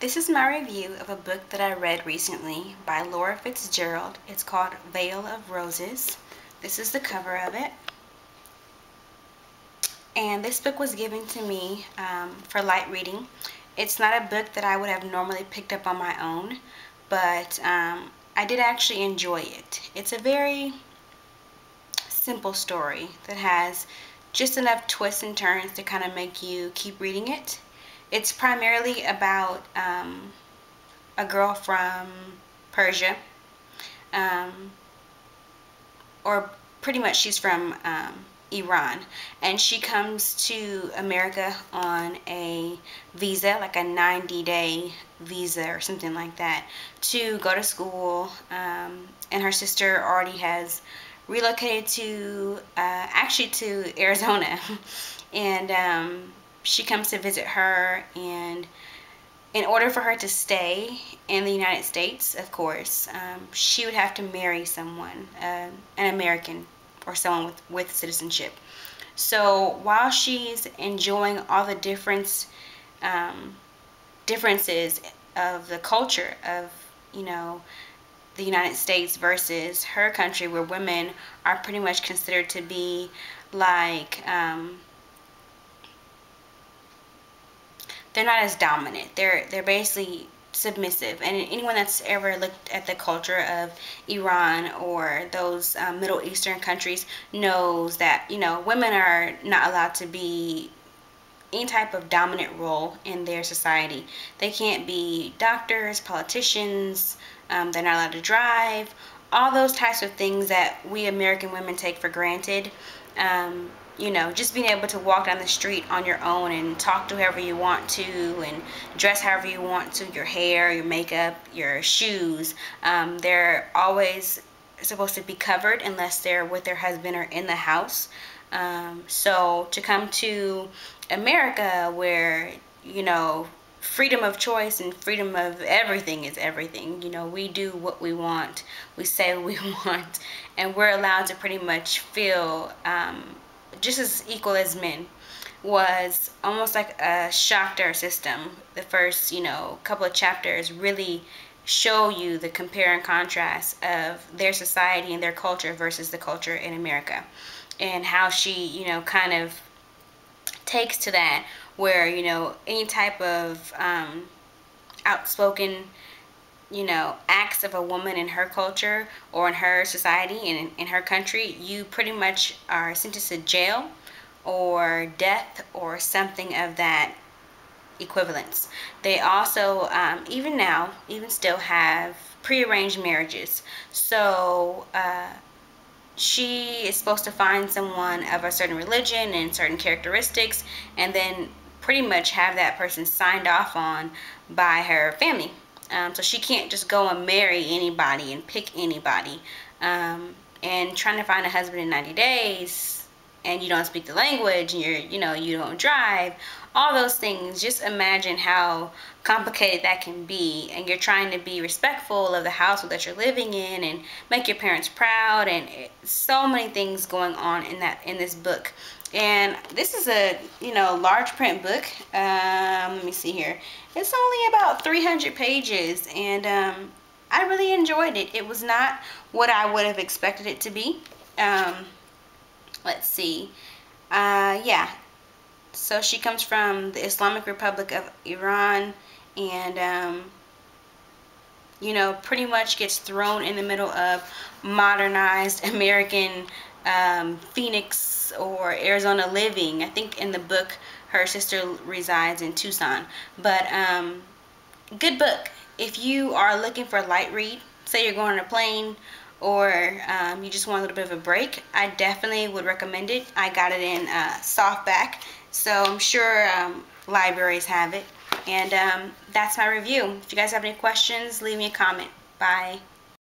This is my review of a book that I read recently by Laura Fitzgerald. It's called Veil of Roses. This is the cover of it. And this book was given to me for light reading. It's not a book that I would have normally picked up on my own, but I did actually enjoy it. It's a very simple story that has just enough twists and turns to kind of make you keep reading it. It's primarily about a girl from Persia, or pretty much she's from Iran, and she comes to America on a visa, like a 90-day visa or something like that, to go to school, and her sister already has relocated to actually to Arizona and she comes to visit her, and in order for her to stay in the United States, of course, she would have to marry someone, an American or someone with citizenship. So while she's enjoying all the differences of the culture of, the United States versus her country, where women are pretty much considered to be like, they're not as dominant. They're basically submissive. And anyone that's ever looked at the culture of Iran or those Middle Eastern countries knows that, women are not allowed to be any type of dominant role in their society. They can't be doctors, politicians, they're not allowed to drive, all those types of things that we American women take for granted. Just being able to walk down the street on your own and talk to whoever you want to and dress however you want to, your hair, your makeup, your shoes, they're always supposed to be covered unless they're with their husband or in the house. So to come to America where, freedom of choice and freedom of everything is everything. We do what we want, we say what we want, and we're allowed to pretty much feel just as equal as men, was almost like a shock to our system. The first, couple of chapters really show you the compare and contrast of their society and their culture versus the culture in America, and how she, kind of takes to that, where, any type of outspoken, acts of a woman in her culture or in her society and in her country, you pretty much are sentenced to jail or death or something of that equivalence. They also, even still have prearranged marriages. So she is supposed to find someone of a certain religion and certain characteristics, and then pretty much have that person signed off on by her family. So she can't just go and marry anybody and pick anybody. And trying to find a husband in 90 days, and you don't speak the language, and you don't drive, all those things. Just imagine how complicated that can be, and you're trying to be respectful of the household that you're living in and make your parents proud, and so many things going on in this book. And this is a large print book. Let me see here. It's only about 300 pages, and I really enjoyed it. It was not what I would have expected it to be. Let's see. Yeah. So she comes from the Islamic Republic of Iran, and pretty much gets thrown in the middle of modernized American Phoenix or Arizona living. I think in the book her sister resides in Tucson. But good book. If you are looking for a light read, say you're going on a plane, or you just want a little bit of a break, I definitely would recommend it. I got it in softback, so I'm sure libraries have it. And that's my review. If you guys have any questions, leave me a comment. Bye.